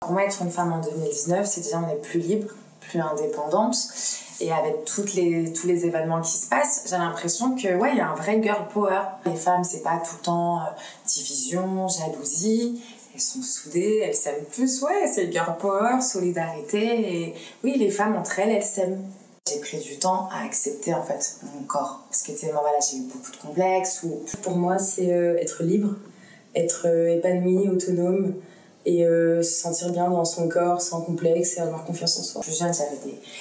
Pour moi, être une femme en 2019, c'est déjà on est plus libre, plus indépendante. Et avec tous les événements qui se passent, j'ai l'impression que ouais, il y a un vrai girl power. Les femmes, c'est pas tout le temps division, jalousie. Elles sont soudées, elles s'aiment plus. Ouais, c'est girl power, solidarité. Et oui, les femmes entre elles, elles s'aiment. J'ai pris du temps à accepter en fait mon corps. Parce que tu sais, moi voilà, j'ai eu beaucoup de complexes. Pour moi, c'est être libre, être épanouie, autonome. Et se sentir bien dans son corps sans complexe et avoir confiance en soi. Plus jeune,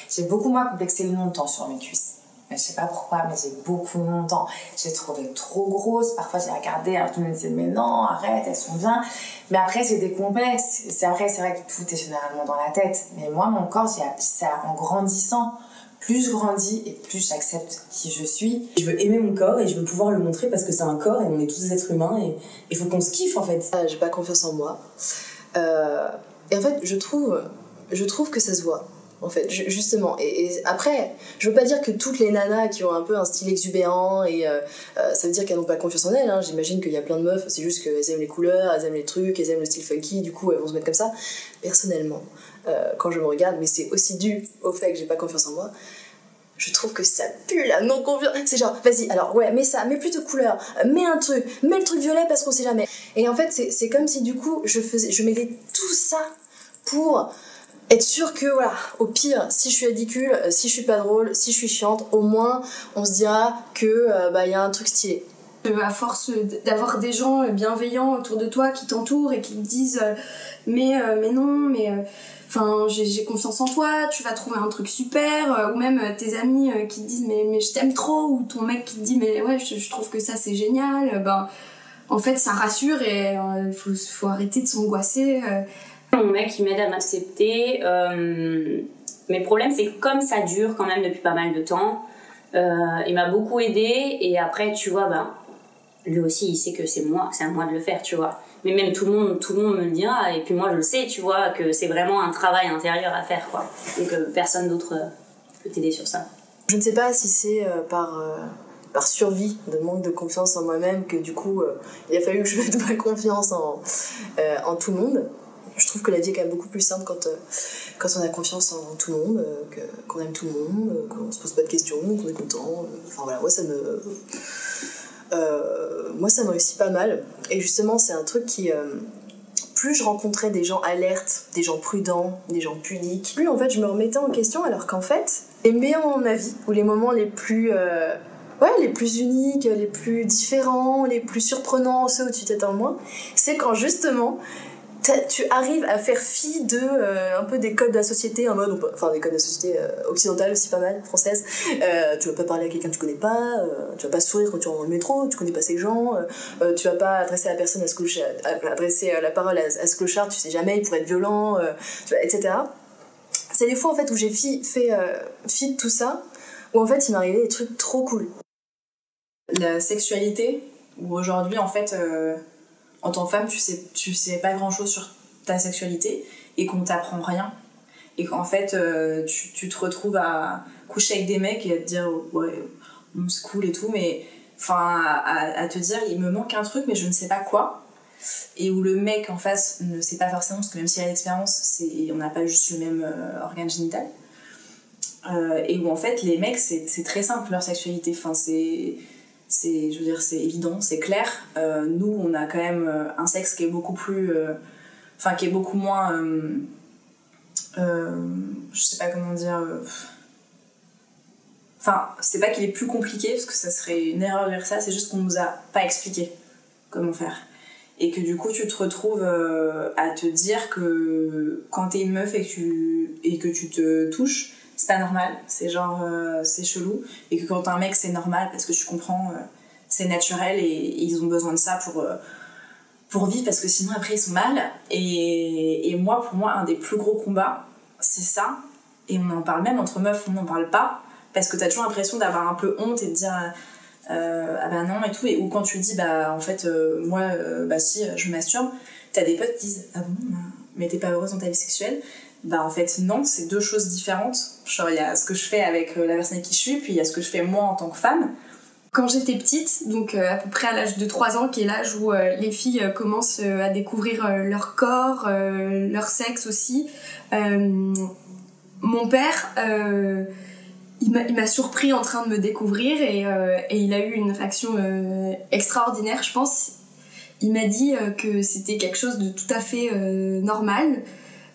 j'ai beaucoup moins complexé longtemps sur mes cuisses. Mais je sais pas pourquoi, mais j'ai beaucoup longtemps. J'ai trouvé trop grosses. Parfois, j'ai regardé, alors tout le monde me disait mais non, arrête, elles sont bien. Mais après, j'ai des complexes. C'est vrai que tout est généralement dans la tête. Mais moi, mon corps, c'est en grandissant. Plus je grandis et plus j'accepte qui je suis. Je veux aimer mon corps et je veux pouvoir le montrer parce que c'est un corps et on est tous des êtres humains et il faut qu'on se kiffe en fait. J'ai pas confiance en moi. Et en fait, je trouve que ça se voit. En fait, justement. Et après, je veux pas dire que toutes les nanas qui ont un peu un style exubérant et ça veut dire qu'elles n'ont pas confiance en elles. Hein. J'imagine qu'il y a plein de meufs, c'est juste qu'elles aiment les couleurs, elles aiment les trucs, elles aiment le style funky, du coup elles vont se mettre comme ça. Personnellement, quand je me regarde, mais c'est aussi dû au fait que j'ai pas confiance en moi. Je trouve que ça pue la non-confiance. C'est genre, vas-y, alors ouais, mets ça, mets plus de couleurs, mets un truc, mets le truc violet parce qu'on sait jamais. Et en fait, c'est comme si du coup, je mettais tout ça pour être sûre que, voilà, au pire, si je suis ridicule, si je suis pas drôle, si je suis chiante, au moins, on se dira que, y a un truc stylé. À force d'avoir des gens bienveillants autour de toi qui t'entourent et qui te disent mais non, mais... Enfin, j'ai confiance en toi, tu vas trouver un truc super, ou même tes amis qui te disent mais je t'aime trop, ou ton mec qui te dit mais ouais, je trouve que ça c'est génial, en fait ça rassure et il faut arrêter de s'angoisser. Mon mec il m'aide à m'accepter, mais le problème c'est que comme ça dure quand même depuis pas mal de temps, il m'a beaucoup aidé et après tu vois, lui aussi il sait que c'est à moi de le faire, tu vois. Mais même tout le monde me le dira, et puis moi je le sais, tu vois, que c'est vraiment un travail intérieur à faire, quoi. Donc personne d'autre peut t'aider sur ça. Je ne sais pas si c'est par survie, de manque de confiance en moi-même, que du coup il a fallu que je mette ma confiance en tout le monde. Je trouve que la vie est quand même beaucoup plus simple quand on a confiance en tout le monde, qu'on aime tout le monde, qu'on se pose pas de questions, qu'on est content. Enfin voilà, moi ça me réussit pas mal. Et justement c'est un truc qui plus je rencontrais des gens alertes, des gens prudents, des gens pudiques, plus en fait je me remettais en question, alors qu'en fait les meilleurs moments de ma vie, ou les moments les plus uniques, les plus différents, les plus surprenants, ceux où tu t'attends moins, c'est quand justement tu arrives à faire fi de un peu des codes de la société, en mode, enfin des codes de la société occidentale aussi, pas mal, française. Tu vas pas parler à quelqu'un que tu connais pas, tu vas pas sourire quand tu rentres dans le métro, tu connais pas ces gens, tu vas pas adresser la parole à ce clochard, tu sais jamais, il pourrait être violent, etc. C'est les fois en fait où j'ai fait fi de tout ça, où en fait il m'arrivait des trucs trop cool. La sexualité, où aujourd'hui en fait en tant que femme tu sais pas grand chose sur ta sexualité et qu'on t'apprend rien, et qu'en fait tu te retrouves à coucher avec des mecs et à te dire ouais bon, c'est cool et tout, mais enfin à te dire il me manque un truc mais je ne sais pas quoi, et où le mec en face ne sait pas forcément, parce que même s'il a l'expérience, on n'a pas juste le même organe génital, et où en fait les mecs c'est très simple leur sexualité, enfin je veux dire, c'est évident, c'est clair. Nous, on a quand même un sexe qui est beaucoup plus... qui est beaucoup moins... je sais pas comment dire... c'est pas qu'il est plus compliqué, parce que ça serait une erreur de dire ça, c'est juste qu'on nous a pas expliqué comment faire. Et que du coup, tu te retrouves à te dire que quand t'es une meuf et que tu te touches, c'est pas normal, c'est genre c'est chelou, et que quand t'es un mec c'est normal parce que tu comprends, c'est naturel, et ils ont besoin de ça pour vivre, parce que sinon après ils sont mal. Et moi, pour moi, un des plus gros combats c'est ça, et on en parle même entre meufs, on n'en parle pas parce que t'as toujours l'impression d'avoir un peu honte et de dire ah bah non et tout, ou quand tu dis en fait moi si je masturbe, t'as des potes qui disent ah bon mais t'es pas heureuse dans ta vie sexuelle. En fait non, c'est deux choses différentes. Genre il y a ce que je fais avec la personne avec qui je suis, puis il y a ce que je fais moi en tant que femme, Quand j'étais petite, donc à peu près à l'âge de 3 ans, qui est l'âge où les filles commencent à découvrir leur corps, leur sexe aussi, mon père, il m'a surpris en train de me découvrir et il a eu une réaction extraordinaire, je pense. Il m'a dit que c'était quelque chose de tout à fait normal,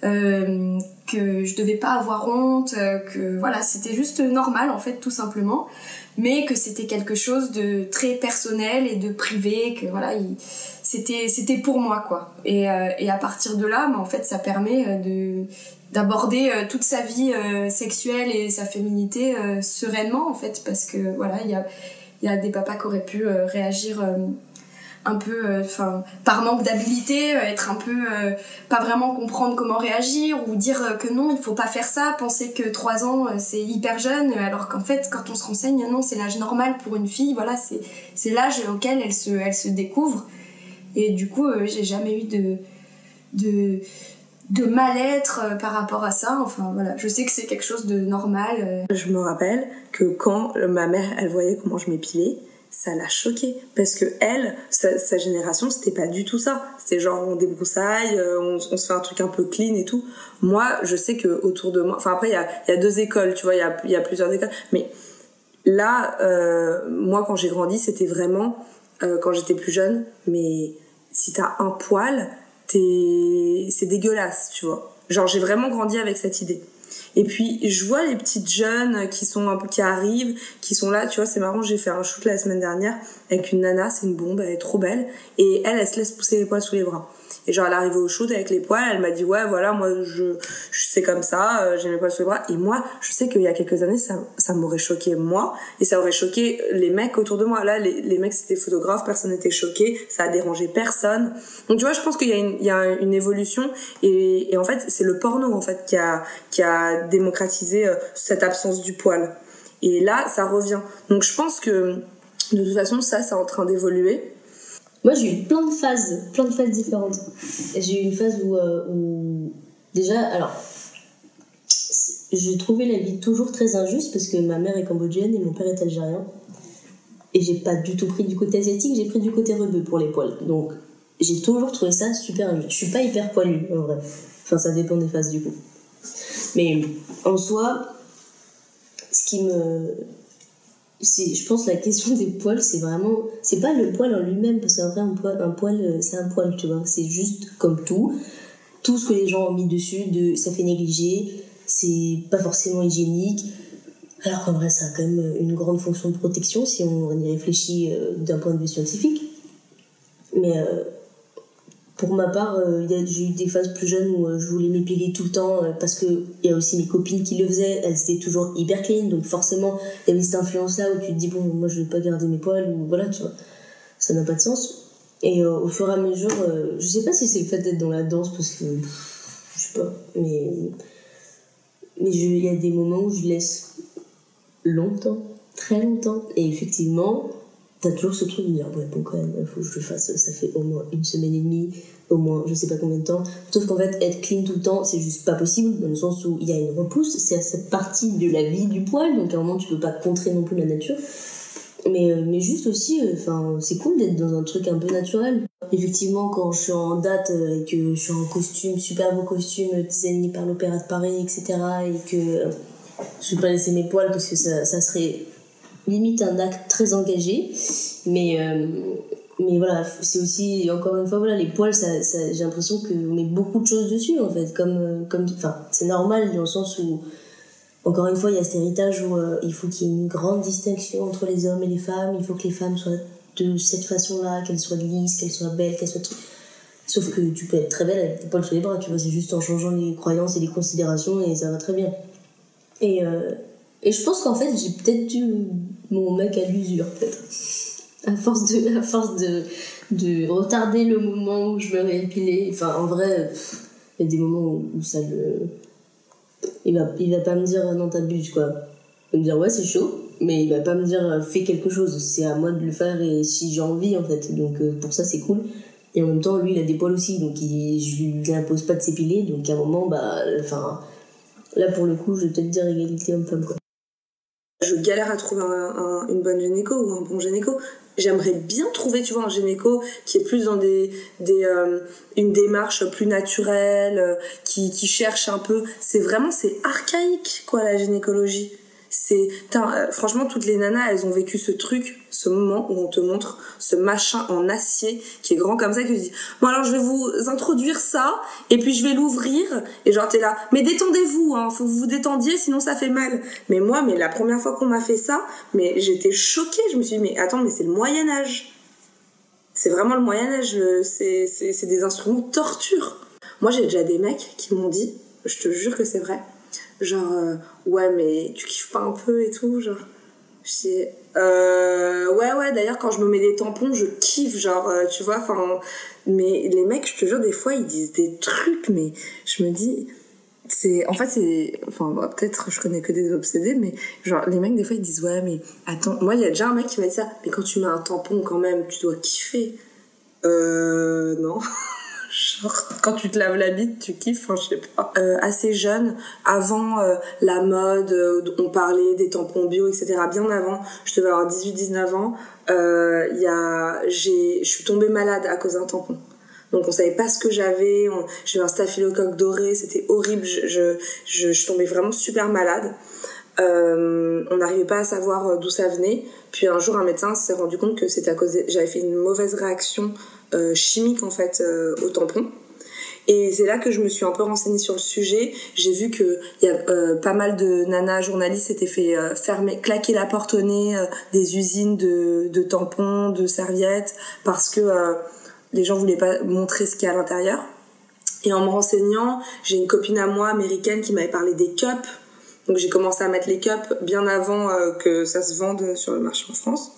que je devais pas avoir honte, que voilà, c'était juste normal en fait, tout simplement, mais que c'était quelque chose de très personnel et de privé, que voilà, c'était pour moi quoi. Et à partir de là, en fait, ça permet d'aborder toute sa vie sexuelle et sa féminité sereinement en fait, parce que voilà, il y a des papas qui auraient pu réagir un peu par manque d'habilité, être un peu pas vraiment comprendre comment réagir, ou dire que non, il faut pas faire ça, penser que 3 ans c'est hyper jeune, alors qu'en fait quand on se renseigne, non, c'est l'âge normal pour une fille, voilà, c'est l'âge auquel elle se découvre. Et du coup j'ai jamais eu de mal-être par rapport à ça. Enfin voilà, je sais que c'est quelque chose de normal. Je me rappelle que quand ma mère elle voyait comment je m'épilais, ça l'a choquée, parce que elle, sa génération, c'était pas du tout ça. C'était genre on débroussaille, on se fait un truc un peu clean et tout. Moi, je sais que autour de moi, enfin après il y a 2 écoles, tu vois, il y a plusieurs écoles, mais là, moi quand j'ai grandi, c'était vraiment quand j'étais plus jeune, mais si t'as un poil, c'est dégueulasse, tu vois. Genre j'ai vraiment grandi avec cette idée. Et puis je vois les petites jeunes qui arrivent, qui sont là, tu vois, c'est marrant, j'ai fait un shoot la semaine dernière avec une nana, c'est une bombe, elle est trop belle, et elle se laisse pousser les poils sous les bras. Et genre elle est arrivée au shoot avec les poils, elle m'a dit ouais voilà, moi je c'est comme ça, j'ai mes poils sous les bras. Et moi je sais qu'il y a quelques années ça m'aurait choqué moi, et ça aurait choqué les mecs autour de moi. Là les mecs c'était photographes, personne n'était choqué, ça a dérangé personne. Donc tu vois, je pense qu'il y a une évolution, et en fait c'est le porno en fait qui a démocratisé cette absence du poil. Et là ça revient. Donc je pense que de toute façon ça c'est en train d'évoluer. Moi, j'ai eu plein de phases différentes. J'ai eu une phase où déjà, alors, j'ai trouvé la vie toujours très injuste parce que ma mère est cambodgienne et mon père est algérien. Et j'ai pas du tout pris du côté asiatique, j'ai pris du côté rebeu pour les poils. Donc, j'ai toujours trouvé ça super injuste. Je suis pas hyper poilue, en vrai. Enfin, ça dépend des phases, du coup. Mais en soi, je pense que la question des poils, c'est pas le poil en lui-même, parce qu'en vrai un poil c'est un poil, tu vois, c'est juste comme tout ce que les gens ont mis dessus, ça fait négliger, c'est pas forcément hygiénique, alors qu'en vrai ça a quand même une grande fonction de protection si on y réfléchit d'un point de vue scientifique. Mais pour ma part, j'ai eu des phases plus jeunes où je voulais m'épiler tout le temps, parce que il y a aussi mes copines qui le faisaient, elles étaient toujours hyper clean, donc forcément il y avait cette influence là où tu te dis bon, moi je vais pas garder mes poils, ou voilà, tu vois, ça n'a pas de sens. Et au fur et à mesure, je sais pas si c'est le fait d'être dans la danse, parce que je sais pas, mais il y a des moments où je laisse longtemps, très longtemps, et effectivement t'as toujours ce truc de dire ouais bon, quand même il faut que je le fasse, ça fait au moins 1 semaine et demie, au moins je sais pas combien de temps, sauf qu'en fait être clean tout le temps c'est juste pas possible, dans le sens où il y a une repousse, c'est cette partie de la vie du poil, donc à un moment tu peux pas contrer non plus la nature, mais juste aussi c'est cool d'être dans un truc un peu naturel. Effectivement, quand je suis en date et que je suis en costume, super beau costume designé par l'Opéra de Paris, etc., et que je vais pas laisser mes poils parce que ça serait limite un acte très engagé, mais voilà, c'est aussi, encore une fois, voilà, les poils, ça j'ai l'impression qu'on met beaucoup de choses dessus, en fait, comme c'est normal dans le sens où, encore une fois, il y a cet héritage où il faut qu'il y ait une grande distinction entre les hommes et les femmes, il faut que les femmes soient de cette façon-là, qu'elles soient lisses, qu'elles soient belles, qu'elles soient... Sauf que tu peux être très belle avec tes poils sur les bras, tu vois, c'est juste en changeant les croyances et les considérations, et ça va très bien. Et je pense qu'en fait, j'ai peut-être eu mon mec à l'usure, peut-être. À force de retarder le moment où je me réépilais. Enfin, en vrai, il y a des moments où ça le... Il va pas me dire non, t'abuses, quoi. Il va me dire ouais, c'est chaud, mais il va pas me dire fais quelque chose. C'est à moi de le faire, et si j'ai envie, en fait. Donc pour ça, c'est cool. Et en même temps, lui, il a des poils aussi, donc je lui impose pas de s'épiler. Donc à un moment, là, pour le coup, je vais peut-être dire égalité homme-femme, quoi. Je galère à trouver une bonne gynéco ou un bon gynéco. J'aimerais bien trouver, tu vois, un gynéco qui est plus dans une démarche plus naturelle, qui cherche un peu. C'est archaïque, quoi, la gynécologie. Franchement, toutes les nanas, elles ont vécu ce truc, ce moment où on te montre ce machin en acier qui est grand comme ça, qui te dit bon alors je vais vous introduire ça et puis je vais l'ouvrir et genre t'es là mais détendez-vous hein, faut que vous vous détendiez sinon ça fait mal. Mais la première fois qu'on m'a fait ça, mais j'étais choquée, je me suis dit mais attends, mais c'est le Moyen-Âge, c'est vraiment le Moyen-Âge, c'est des instruments de torture. Moi j'ai déjà des mecs qui m'ont dit, je te jure que c'est vrai, genre ouais mais tu kiffes pas un peu et tout, genre je dis ouais d'ailleurs quand je me mets des tampons je kiffe, genre tu vois, enfin mais les mecs, je te jure, des fois ils disent des trucs, mais je me dis peut-être je connais que des obsédés, mais genre les mecs des fois ils disent ouais mais attends, moi il y a déjà un mec qui m'a dit ça, mais quand tu mets un tampon quand même tu dois kiffer. Non. Genre, quand tu te laves la bite, tu kiffes, enfin, je sais pas. Assez jeune, avant la mode, on parlait des tampons bio, etc. Bien avant, je devais avoir 18-19 ans, je suis tombée malade à cause d'un tampon. Donc on savait pas ce que j'avais, j'ai eu un staphylocoque doré, c'était horrible, je suis tombée vraiment super malade. On n'arrivait pas à savoir d'où ça venait. Puis un jour un médecin s'est rendu compte que c'était à cause j'avais fait une mauvaise réaction chimique en fait au tampon. Et c'est là que je me suis un peu renseignée sur le sujet. J'ai vu que il y a pas mal de nanas journalistes s'étaient fait claquer la porte au nez des usines de tampons, de serviettes, parce que les gens voulaient pas montrer ce qu'il y a à l'intérieur. Et en me renseignant, j'ai une copine à moi américaine qui m'avait parlé des cups. Donc j'ai commencé à mettre les cups bien avant que ça se vende sur le marché en France.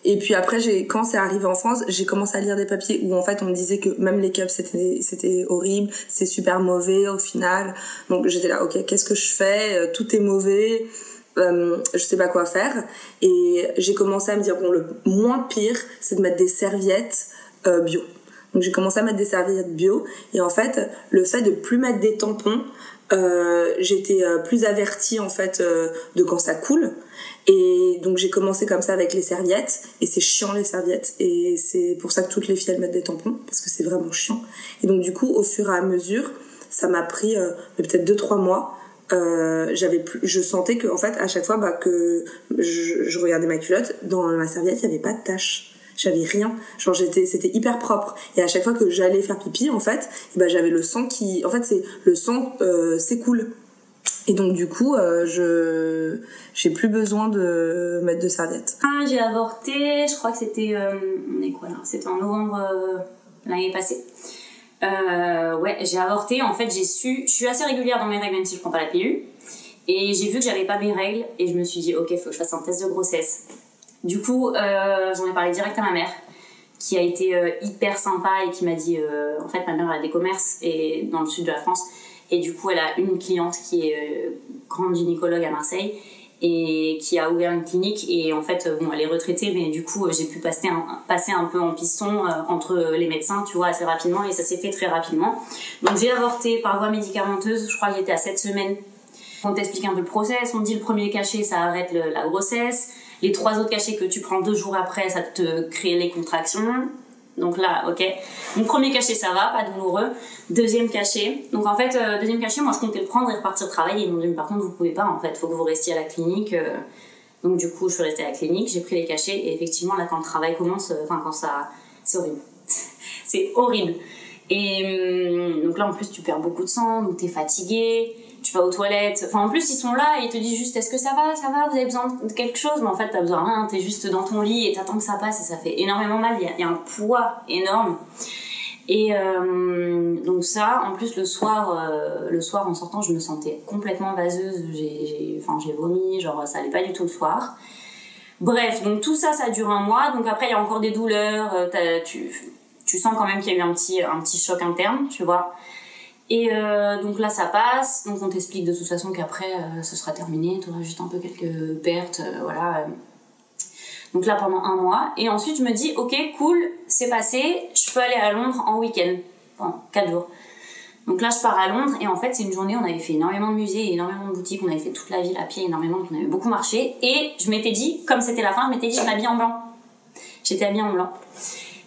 Et puis après, quand c'est arrivé en France, j'ai commencé à lire des papiers où en fait on me disait que même les cups c'était horrible, c'est super mauvais au final. Donc j'étais là, ok, qu'est-ce que je fais ? Tout est mauvais, je sais pas quoi faire. Et j'ai commencé à me dire bon, le moins pire, c'est de mettre des serviettes bio. Donc j'ai commencé à mettre des serviettes bio, et en fait le fait de plus mettre des tampons, j'étais plus avertie en fait de quand ça coule, et donc j'ai commencé comme ça avec les serviettes, et c'est chiant les serviettes, et c'est pour ça que toutes les filles elles mettent des tampons, parce que c'est vraiment chiant. Et donc du coup au fur et à mesure ça m'a pris peut-être 2-3 mois. Je sentais que en fait à chaque fois que je regardais ma culotte, dans ma serviette il y avait pas de taches, j'avais rien, genre c'était hyper propre, et à chaque fois que j'allais faire pipi en fait j'avais le sang qui s'écoule, et donc du coup j'ai plus besoin de mettre de serviettes. J'ai avorté, je crois que c'était on est quoi là, c'était en novembre l'année passée. J'ai avorté, en fait je suis assez régulière dans mes règles même si je prends pas la pilule, et j'ai vu que j'avais pas mes règles, et je me suis dit ok, faut que je fasse un test de grossesse. Du coup, j'en ai parlé direct à ma mère, qui a été hyper sympa et qui m'a dit en fait ma mère a des commerces dans le sud de la France, et du coup elle a une cliente qui est grande gynécologue à Marseille et qui a ouvert une clinique, et en fait elle est retraitée, mais du coup j'ai pu passer un peu en piston entre les médecins, tu vois, assez rapidement, et ça s'est fait très rapidement. Donc j'ai avorté par voie médicamenteuse, je crois que j'étais à 7 semaines. On t'explique un peu le process, on te dit le premier cachet ça arrête la grossesse, les 3 autres cachets que tu prends 2 jours après ça te crée les contractions. Donc là, ok. Mon premier cachet ça va, pas douloureux. Deuxième cachet. Donc en fait, deuxième cachet, moi je comptais le prendre et repartir travailler. Ils m'ont dit mais par contre vous pouvez pas en fait, faut que vous restiez à la clinique. Donc du coup je suis restée à la clinique, j'ai pris les cachets, et effectivement là quand le travail commence, c'est horrible. C'est horrible. Et donc là en plus tu perds beaucoup de sang, donc t'es fatiguée, tu vas aux toilettes, enfin en plus ils sont là et ils te disent juste est-ce que ça va, vous avez besoin de quelque chose, mais en fait t'as besoin de rien, t'es juste dans ton lit et t'attends que ça passe, et ça fait énormément mal, il y a un poids énorme. Et donc ça, en plus le soir en sortant je me sentais complètement vaseuse, j'ai vomi, genre ça allait pas du tout le soir. Bref, donc tout ça dure 1 mois, donc après il y a encore des douleurs, tu sens quand même qu'il y a eu un petit choc interne, tu vois. Et donc là ça passe, donc on t'explique de toute façon qu'après ce sera terminé, tu auras juste un peu quelques pertes, voilà. Donc là pendant 1 mois, et ensuite je me dis ok cool, c'est passé, je peux aller à Londres en week-end, pendant 4 jours. Donc là, je pars à Londres et en fait, c'est une journée où on avait fait énormément de musées, énormément de boutiques, on avait fait toute la ville à pied énormément, donc on avait beaucoup marché. Et je m'étais dit, comme c'était la fin, je m'étais dit, je m'habille en blanc. J'étais habillée en blanc.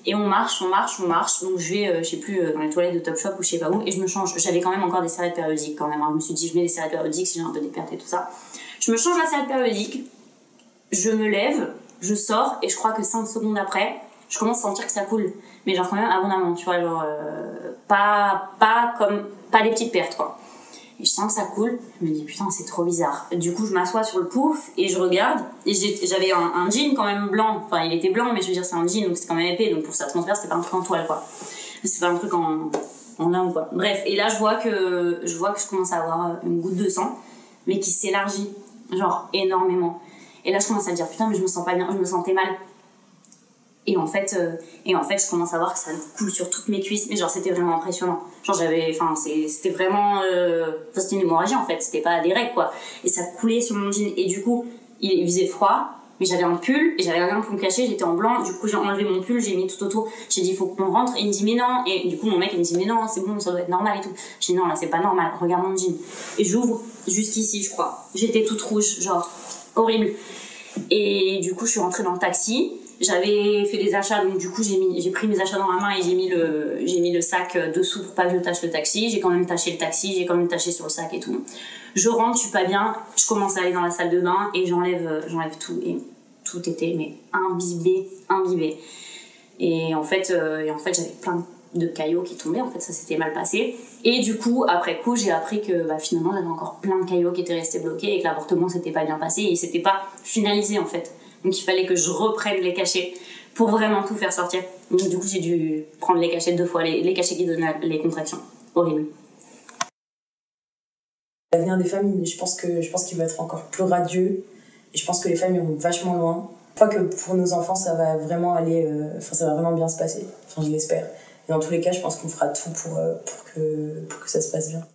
Et on marche. Donc je vais, je sais plus, dans les toilettes de Topshop ou je sais pas où, et je me change. J'avais quand même encore des serviettes périodiques quand même. Alors je me suis dit, je mets les serviettes périodiques si j'ai un peu des pertes et tout ça. Je me change la serviette périodique, je me lève, je sors et je crois que 5 secondes après, je commence à sentir que ça coule. Mais genre quand même abondamment, tu vois, genre pas des petites pertes quoi. Et je sens que ça coule, je me dis putain c'est trop bizarre. Du coup je m'assois sur le pouf et je regarde et j'avais un jean quand même blanc, enfin il était blanc mais je veux dire c'est un jean donc c'était quand même épais donc pour sa transfert c'était pas un truc en toile quoi. C'est pas un truc en lin ou quoi. Bref, et là je vois que je commence à avoir une goutte de sang mais qui s'élargit genre énormément. Et là je commence à me dire putain mais je me sens pas bien, je me sentais mal. Et en fait je commence à voir que ça coule sur toutes mes cuisses mais genre c'était vraiment impressionnant, genre c'était vraiment c'était une hémorragie en fait, c'était pas des règles quoi, et ça coulait sur mon jean et du coup il faisait froid mais j'avais un pull et j'avais rien pour me cacher, j'étais en blanc, du coup j'ai enlevé mon pull, j'ai mis tout autour, j'ai dit il faut qu'on rentre et il me dit mais non, et du coup mon mec il me dit mais non c'est bon ça doit être normal et tout, j'ai dit non là c'est pas normal, regarde mon jean, et j'ouvre juste ici je crois, j'étais toute rouge genre horrible, et du coup je suis rentrée dans le taxi. J'avais fait des achats donc du coup j'ai pris mes achats dans la main et j'ai mis le sac dessous pour pas que je tâche le taxi. J'ai quand même taché le taxi, j'ai quand même taché sur le sac et tout. Je rentre, je suis pas bien, je commence à aller dans la salle de bain et j'enlève tout et tout était mais imbibé. Et en fait j'avais plein de caillots qui tombaient, en fait ça s'était mal passé. Et du coup après coup j'ai appris que finalement j'avais encore plein de caillots qui étaient restés bloqués et que l'avortement s'était pas bien passé et c'était pas finalisé en fait. Donc il fallait que je reprenne les cachets pour vraiment tout faire sortir. Donc du coup j'ai dû prendre les cachets 2 fois, les cachets qui donnent les contractions. Horrible. L'avenir des femmes, je pense qu'il va être encore plus radieux et je pense que les femmes iront vachement loin. Je crois que pour nos enfants ça va vraiment aller, ça va vraiment bien se passer. Enfin je l'espère. Et dans tous les cas je pense qu'on fera tout pour que ça se passe bien.